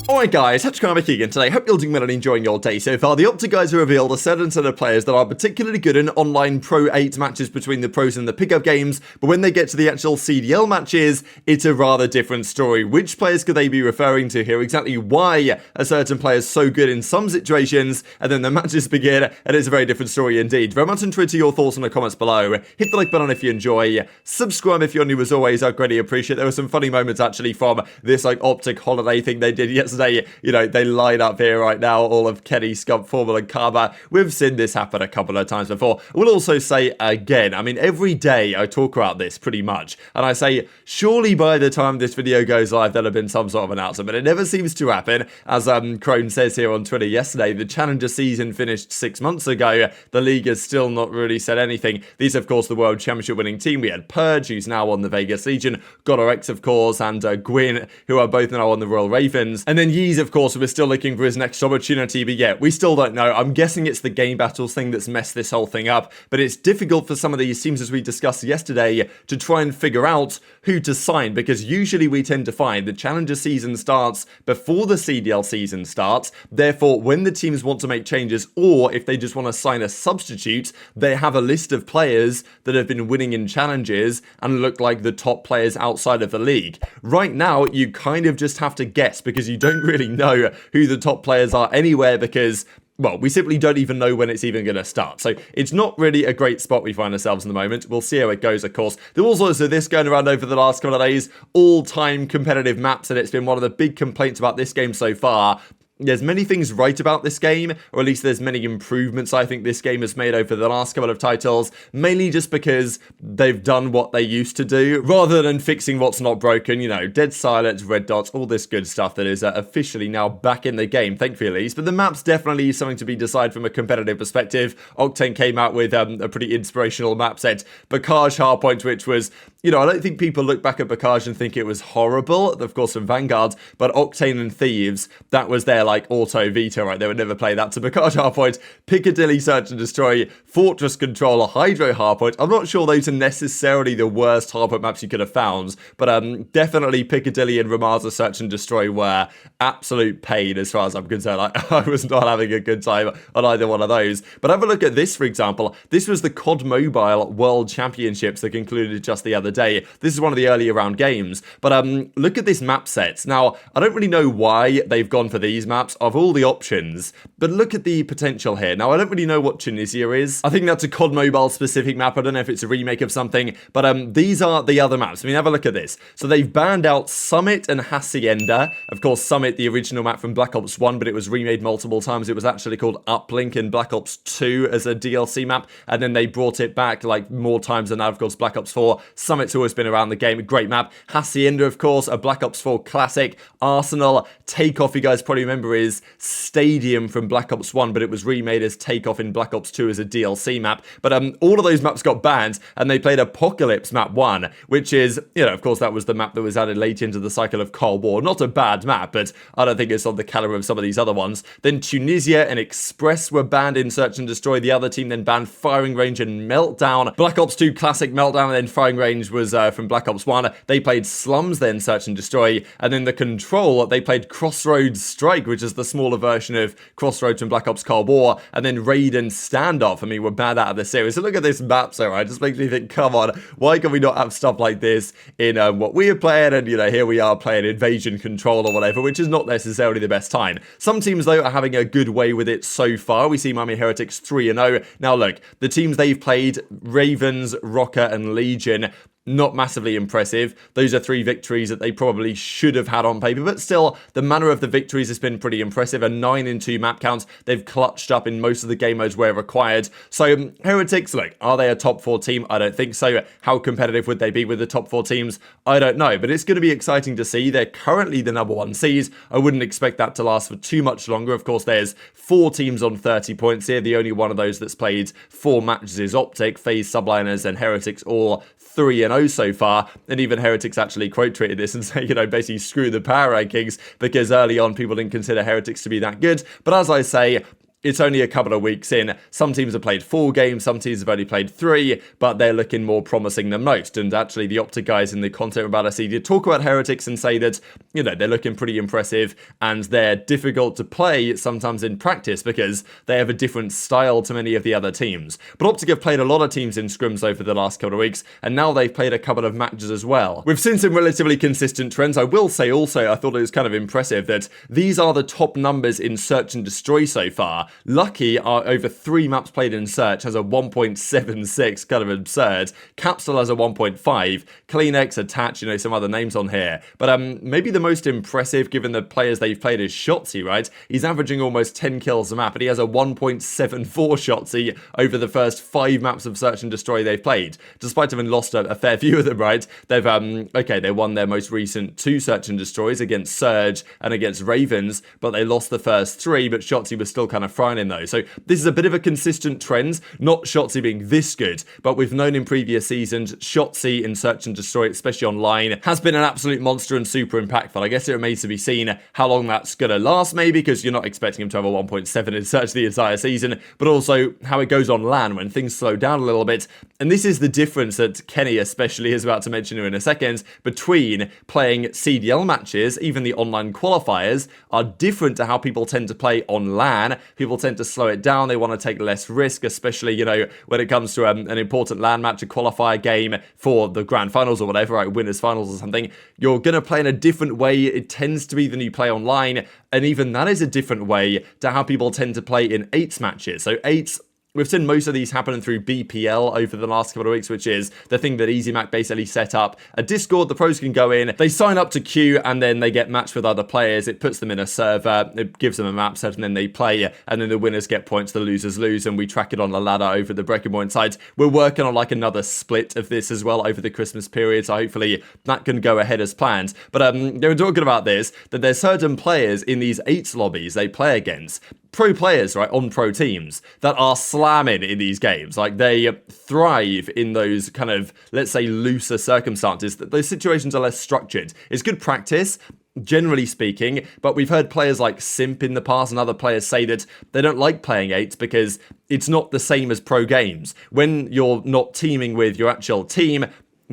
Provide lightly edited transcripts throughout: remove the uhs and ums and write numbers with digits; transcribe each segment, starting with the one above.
Alright guys, HyDra again today. Hope you're doing well and enjoying your day so far. The OpTic guys have revealed a certain set of players that are particularly good in online Pro 8 matches between the pros and the pickup games, but when they get to the actual CDL matches, it's a rather different story. Which players could they be referring to here? Exactly why a certain player is so good in some situations, and then the matches begin, and it's a very different story indeed. Very much on Twitter, your thoughts in the comments below. Hit the like button if you enjoy. Subscribe if you're new as always, I greatly appreciate it. There were some funny moments actually from this OpTic holiday thing they did yesterday. You know, they line up here right now, all of Kenny, Scump, Formal, and Karma. We've seen this happen a couple of times before. We'll also say again, I mean, every day I talk about this pretty much, and I say, surely by the time this video goes live, there'll have been some sort of announcement, but it never seems to happen. As Crone says here on Twitter yesterday, the Challenger season finished 6 months ago. The league has still not really said anything. These, of course, the World Championship winning team. We had Purge, who's now on the Vegas Legion, GodRx, of course, and Gwyn, who are both now on the Royal Ravens. And then Yeez, of course, we're still looking for his next opportunity, but yeah, we still don't know. I'm guessing it's the game battles thing that's messed this whole thing up, but it's difficult for some of these teams, as we discussed yesterday, to try and figure out who to sign, because usually we tend to find the Challenger season starts before the CDL season starts. Therefore, when the teams want to make changes, or if they just want to sign a substitute, they have a list of players that have been winning in challenges and look like the top players outside of the league. Right now, you kind of just have to guess, because you don't really know who the top players are anywhere, because, well, we simply don't even know when it's even going to start. So it's not really a great spot we find ourselves in the moment. We'll see how it goes, of course. There was also this going around over the last couple of days, all-time competitive maps, and it's been one of the big complaints about this game so far. There's many things right about this game, or at least there's many improvements I think this game has made over the last couple of titles, mainly just because they've done what they used to do, rather than fixing what's not broken, you know, dead silence, red dots, all this good stuff that is officially now back in the game, thankfully at least. But the map's definitely something to be decided from a competitive perspective. Octane came out with a pretty inspirational map set, Bakaj Hardpoint, which was, you know, I don't think people look back at Bakaj and think it was horrible, of course from Vanguard, but Octane and Thieves, that was their like auto veto, right? They would never play that. So Bakaj Hardpoint, Piccadilly Search and Destroy, Fortress Controller, HyDra Hardpoint. I'm not sure those are necessarily the worst Hardpoint maps you could have found, but definitely Piccadilly and Ramaza Search and Destroy were absolute pain as far as I'm concerned. I was not having a good time on either one of those. But have a look at this, for example. This was the COD Mobile World Championships that concluded just the other day. This is one of the earlier round games, but look at this map set. Now, I don't really know why they've gone for these maps of all the options, but look at the potential here. Now, I don't really know what Tunisia is. I think that's a COD Mobile specific map. I don't know if it's a remake of something, but these are the other maps. I mean, have a look at this. So they've banned out Summit and Hacienda. Of course, Summit, the original map from Black Ops 1, but it was remade multiple times. It was actually called Uplink in Black Ops 2 as a DLC map, and then they brought it back like more times than that. Of course, Black Ops 4. Summit's always been around the game. A great map. Hacienda, of course, a Black Ops 4 classic. Arsenal. Takeoff, you guys probably remember, is Stadium from Black Ops 1, but it was remade as Takeoff in Black Ops 2 as a DLC map. But all of those maps got banned, and they played Apocalypse Map 1, which is, you know, of course, that was the map that was added late into the cycle of Cold War. Not a bad map, but I don't think it's on the caliber of some of these other ones. Then Tunisia and Express were banned in Search and Destroy. The other team then banned Firing Range and Meltdown. Black Ops 2 Classic Meltdown, and then Firing Range was from Black Ops 1. They played Slums, then Search and Destroy, and then the Control, they played Crossroads Strike, which is the smaller version of Crossroads from Black Ops Cold War, and then Raid and Standoff. I mean, we're bad out of the series. So look at this map, so right, it just makes me think, come on, why can we not have stuff like this in what we are playing? And, you know, here we are playing Invasion Control or whatever, which is not necessarily the best time. Some teams, though, are having a good way with it so far. We see Miami Heretics 3-0. Now, look, the teams they've played, Ravens, Rocker, and Legion, not massively impressive. Those are 3 victories that they probably should have had on paper, but still, the manner of the victories has been pretty impressive. A 9-2 map count. They've clutched up in most of the game modes where required. So, Heretics, look, are they a top 4 team? I don't think so. How competitive would they be with the top 4 teams? I don't know, but it's going to be exciting to see. They're currently the number 1 seeds. I wouldn't expect that to last for too much longer. Of course, there's 4 teams on 30 points here. The only one of those that's played 4 matches is OpTic. FaZe, Subliners, and Heretics all 3-0 so far, and even Heretics actually quote tweeted this and say, you know, basically screw the power rankings, because early on people didn't consider Heretics to be that good. But as I say, it's only a couple of weeks in. Some teams have played 4 games, some teams have only played 3, but they're looking more promising than most. And actually, the OpTic guys in the content about us did talk about Heretics and say that, you know, they're looking pretty impressive and they're difficult to play sometimes in practice because they have a different style to many of the other teams. But OpTic have played a lot of teams in scrims over the last couple of weeks, and now they've played a couple of matches as well. We've seen some relatively consistent trends. I will say also, I thought it was kind of impressive that these are the top numbers in Search and Destroy so far. Lucky, are over 3 maps played in Search, has a 1.76, kind of absurd. Capsidal has a 1.5. CleanX, Attach, you know, some other names on here. But maybe the most impressive, given the players they've played, is Shotzzy, right? He's averaging almost 10 kills a map, and he has a 1.74 Shotzzy over the first 5 maps of Search and Destroy they've played. Despite having lost a fair few of them, right? They've, okay, they won their most recent 2 Search and Destroys against Surge and against Ravens, but they lost the first 3, but Shotzzy was still kind of frying in those. So this is a bit of a consistent trend, not Shotzzy being this good, but we've known in previous seasons, Shotzzy in Search and Destroy, especially online, has been an absolute monster and super impactful. I guess it remains to be seen how long that's going to last, maybe, because you're not expecting him to have a 1.7 in Search the entire season, but also how it goes on LAN when things slow down a little bit. And this is the difference that Kenny especially is about to mention in a second, between playing CDL matches, even the online qualifiers, are different to how people tend to play on LAN. People tend to slow it down. They want to take less risk, especially, you know, when it comes to an important LAN match, a qualifier game for the grand finals or whatever, right, winners finals or something. You're going to play in a different way. It tends to be than you play online. And even that is a different way to how people tend to play in 8s matches. So 8s, we've seen most of these happening through BPL over the last couple of weeks, which is the thing that easyMac basically set up. A Discord, the pros can go in, they sign up to queue, and then they get matched with other players. It puts them in a server, it gives them a map set, and then they play, and then the winners get points, the losers lose, and we track it on the ladder over the Breaking Point sides. We're working on like another split of this as well over the Christmas period, so hopefully that can go ahead as planned. But they were talking about this, that there's certain players in these 8s lobbies they play against, pro players, right, on pro teams, that are slamming in these games. Like, they thrive in those kind of, let's say, looser circumstances. Those situations are less structured. It's good practice, generally speaking, but we've heard players like Simp in the past and other players say that they don't like playing 8s because it's not the same as pro games. When you're not teaming with your actual team,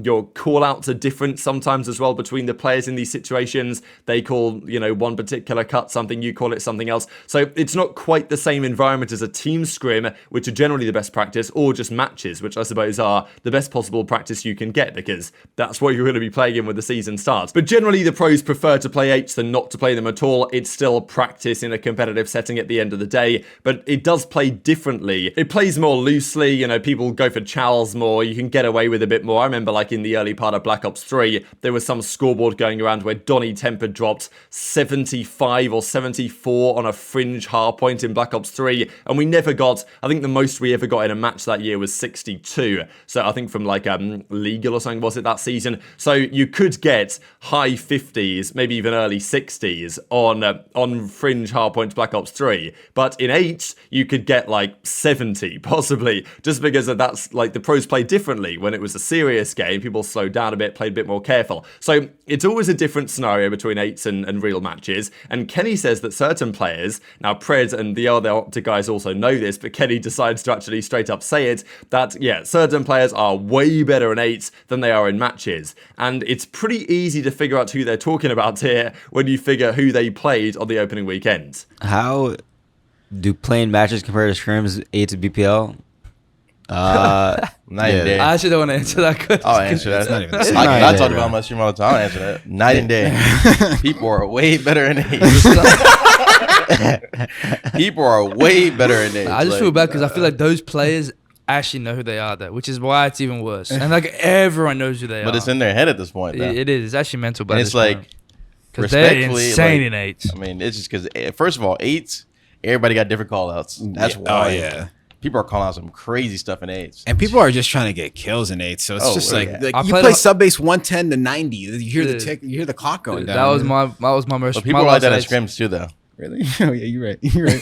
your call-outs are different sometimes as well between the players in these situations. They call, you know, one particular cut something, you call it something else. So it's not quite the same environment as a team scrim, which are generally the best practice, or just matches, which I suppose are the best possible practice you can get, because that's what you're going to be playing in when the season starts. But generally, the pros prefer to play 8s than not to play them at all. It's still practice in a competitive setting at the end of the day, but it does play differently. It plays more loosely, you know, people go for chows more, you can get away with a bit more. I remember, like, in the early part of Black Ops 3, there was some scoreboard going around where Donnie Temper dropped 75 or 74 on a fringe hardpoint in Black Ops 3, and we never got, I think the most we ever got in a match that year was 62. So I think from like Legal or something, was it, that season? So you could get high 50s, maybe even early 60s on fringe hardpoint Black Ops 3, but in 8, you could get like 70 possibly, just because that's like the pros play differently. When it was a serious game, people slowed down a bit, played a bit more careful. So it's always a different scenario between 8s and real matches. And Kenny says that certain players, now Pred and the other OpTic guys also know this, but Kenny decides to actually straight up say it, that yeah, certain players are way better in 8s than they are in matches. And it's pretty easy to figure out who they're talking about here when you figure who they played on the opening weekend. How do playing matches compare to scrims 8 to BPL? Night and day. I actually don't want to answer that question. I'll answer that. It's not even I talk about my stream all the time. I'll answer that. Night and day. People are way better in 8. People are way better in 8. I just feel bad because I feel like those players actually know who they are, though, which is why it's even worse. And like everyone knows who they are. But it's in their head at this point. It is. It's actually mental. And it's like, because they're respectfully, insane like, in 8s. I mean, it's just because, first of all, 8s, everybody got different call outs. That's why. Oh, yeah. People are calling out some crazy stuff in 8s. And people are just trying to get kills in 8s. So it's just like you played play sub base 110 to 90. You hear you hear the clock going down. That was my most. But people are like that in scrims too, though. Really? Oh yeah, you're right. You're right.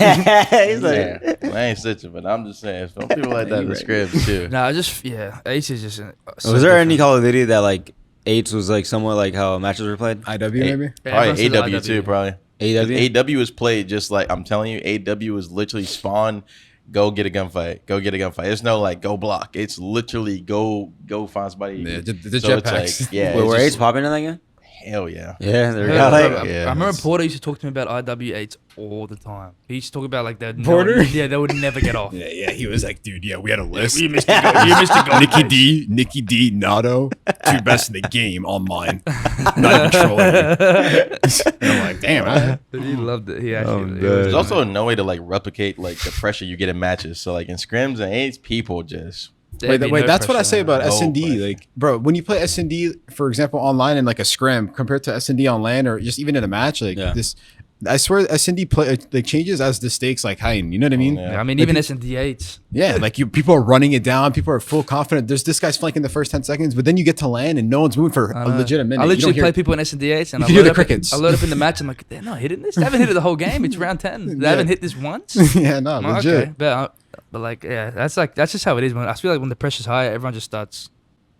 He's like, Yeah. I ain't stitching, but I'm just saying, some people like that in the scrims too. Nah, 8s is just. So was there any Call of Duty that like 8s was like somewhat like how matches were played? IW maybe. Probably AW too, probably. AW? AW is played just like I'm telling you. AW is literally spawn, go get a gunfight, go get a gunfight. There's no like go block. It's literally go find somebody. Yeah, the it's jetpacks. like, yeah, Wait, it's were just- 8s popping in that game? hell yeah. Yeah, there we Yeah, go. I Like, remember Porter used to talk to me about IW8s all the time. He used to talk about like that. Porter? Yeah, they would never get off. Yeah, he was like, dude, we had a list. You missed the goal. Nikki D, Nato, 2 best in the game online. Not even trolling me. And I'm like, damn. But he loved it. He actually. There's also no way to like replicate like the pressure you get in matches. So like in scrims and AIDS, people just Wait, that's what I say about No S&D. pressure. Like, bro, when you play S&D, for example, online in like a scrim compared to S&D on LAN or just even in a match, like this, I swear S&D play like changes as the stakes like heighten. You know what I mean? I mean, even S&D8s. Yeah, like people are running it down. People are full confident. There's this guy's flanking the first 10 seconds, but then you get to land and no one's moving for a legit minute. I You literally don't hear- play people in S&D8s and You hear the crickets. I load up in the match. I'm like, they're not hitting this. They haven't hit it the whole game. It's round 10. They Yeah. haven't hit this once. Yeah, no, I'm like, legit. okay. But like, yeah, that's just how it is. I feel like when the pressure's high, everyone just starts.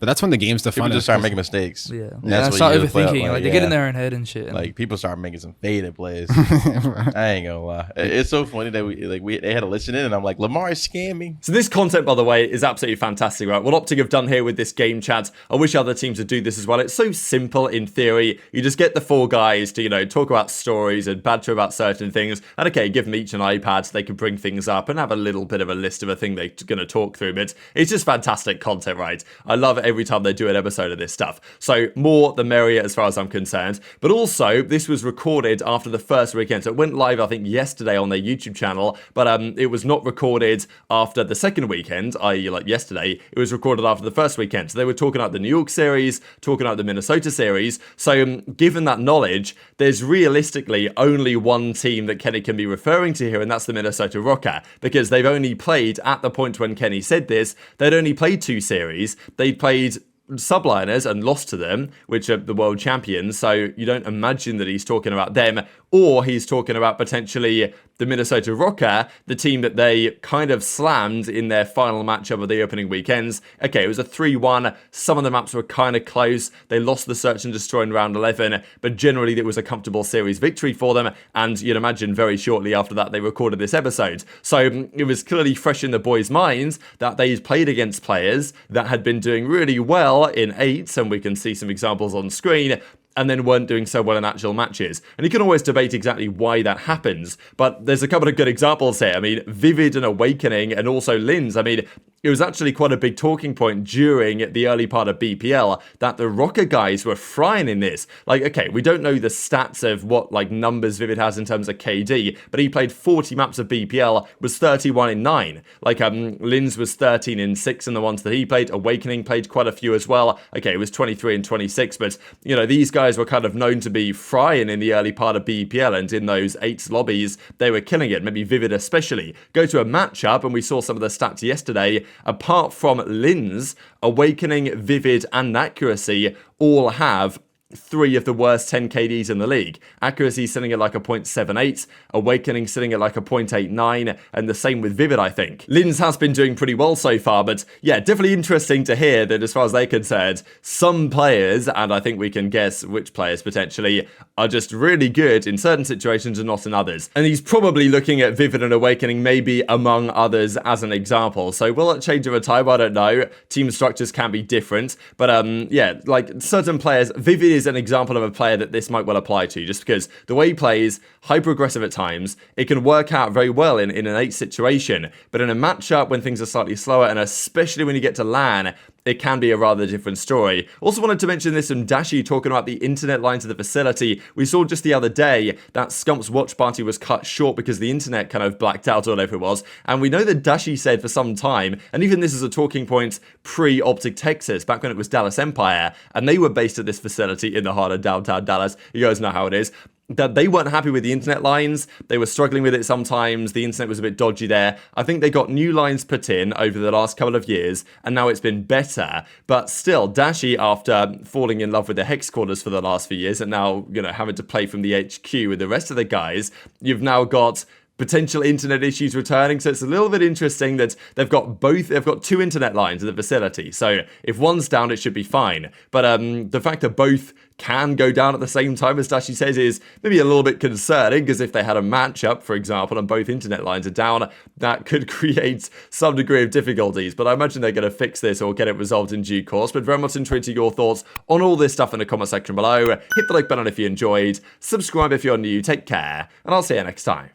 But that's when the game's the people fun. just start making mistakes. Yeah, And and that's I what start you just play up, overthinking. Like they get in yeah. their own head and shit. And Like people start making some faded plays. I ain't gonna lie. It's so funny that they had to listen in, and I'm like, Lamar is scamming. So this content, by the way, is absolutely fantastic, right? What OpTic have done here with this game chat, I wish other teams would do this as well. It's so simple in theory. You just get the 4 guys to, talk about stories and banter about certain things. And okay, give them each an iPad so they can bring things up and have a little bit of a list of a thing they're going to talk through. But it's just fantastic content, right? I love it every time they do an episode of this stuff. So more the merrier as far as I'm concerned. But also, this was recorded after the first weekend. So it went live, I think, yesterday on their YouTube channel. But it was not recorded after the second weekend, i.e. like yesterday. It was recorded after the first weekend. So they were talking about the New York series, talking about the Minnesota series. So given that knowledge, there's realistically only one team that Kenny can be referring to here, and that's the Minnesota Rocker. Because they've only played, at the point when Kenny said this, they'd only played 2 series. They'd played Subliners and lost to them, which are the world champions, so you don't imagine that he's talking about them, or he's talking about potentially the Minnesota Rocker, the team that they kind of slammed in their final matchup of the opening weekends. Okay, it was a 3-1, some of the maps were kind of close, they lost the Search and Destroy in round 11, but generally it was a comfortable series victory for them, and you'd imagine very shortly after that they recorded this episode. So it was clearly fresh in the boys' minds that they'd played against players that had been doing really well in 8s, and we can see some examples on screen, and then weren't doing so well in actual matches. And you can always debate exactly why that happens, but there's a couple of good examples here. I mean, Vivid and Awakening, and also Linz. I mean, it was actually quite a big talking point during the early part of BPL that the Rocker guys were frying in this. Like, okay, we don't know the stats of what like numbers Vivid has in terms of KD, but he played 40 maps of BPL, was 31 in 9. Like, Linz was 13 in 6 in the ones that he played. Awakening played quite a few as well. Okay, it was 23 and 26, but these guys were kind of known to be frying in the early part of BPL, and in those 8 lobbies, they were killing it, maybe Vivid especially. Go to a matchup, and we saw some of the stats yesterday. Apart from Linz, Awakening, Vivid, and Accuracy all have 3 of the worst 10 KDs in the league. Accuracy sitting at like a 0.78, Awakening sitting at like a 0.89, and the same with Vivid, I think. Linz has been doing pretty well so far, but yeah, definitely interesting to hear that as far as they're concerned, some players, and I think we can guess which players potentially, are just really good in certain situations and not in others. And he's probably looking at Vivid and Awakening maybe among others as an example. So will it change over time? I don't know. Team structures can be different, but yeah, like certain players, Vivid is an example of a player that this might well apply to, just because the way he plays, hyper aggressive at times, it can work out very well in an 8 situation, but in a matchup when things are slightly slower, and especially when you get to LAN, it can be a rather different story. Also wanted to mention this from Dashy talking about the internet lines of the facility. We saw just the other day that Scump's watch party was cut short because the internet kind of blacked out or whatever it was. And we know that Dashy said for some time, and even this is a talking point pre-OpTic Texas, back when it was Dallas Empire, and they were based at this facility in the heart of downtown Dallas. You guys know how it is. That they weren't happy with the internet lines. They were struggling with it sometimes. The internet was a bit dodgy there. I think they got new lines put in over the last couple of years, and now it's been better. But still, Dashy, after falling in love with the hex quarters for the last few years, and now, having to play from the HQ with the rest of the guys, you've now got potential internet issues returning. So it's a little bit interesting that they've got two internet lines at the facility. So if one's down, it should be fine. But the fact that both can go down at the same time, as Dashy says, is maybe a little bit concerning, because if they had a matchup, for example, and both internet lines are down, that could create some degree of difficulties. But I imagine they're going to fix this or get it resolved in due course. But very much intrigued your thoughts on all this stuff in the comment section below. Hit the like button if you enjoyed, subscribe if you're new, take care, and I'll see you next time.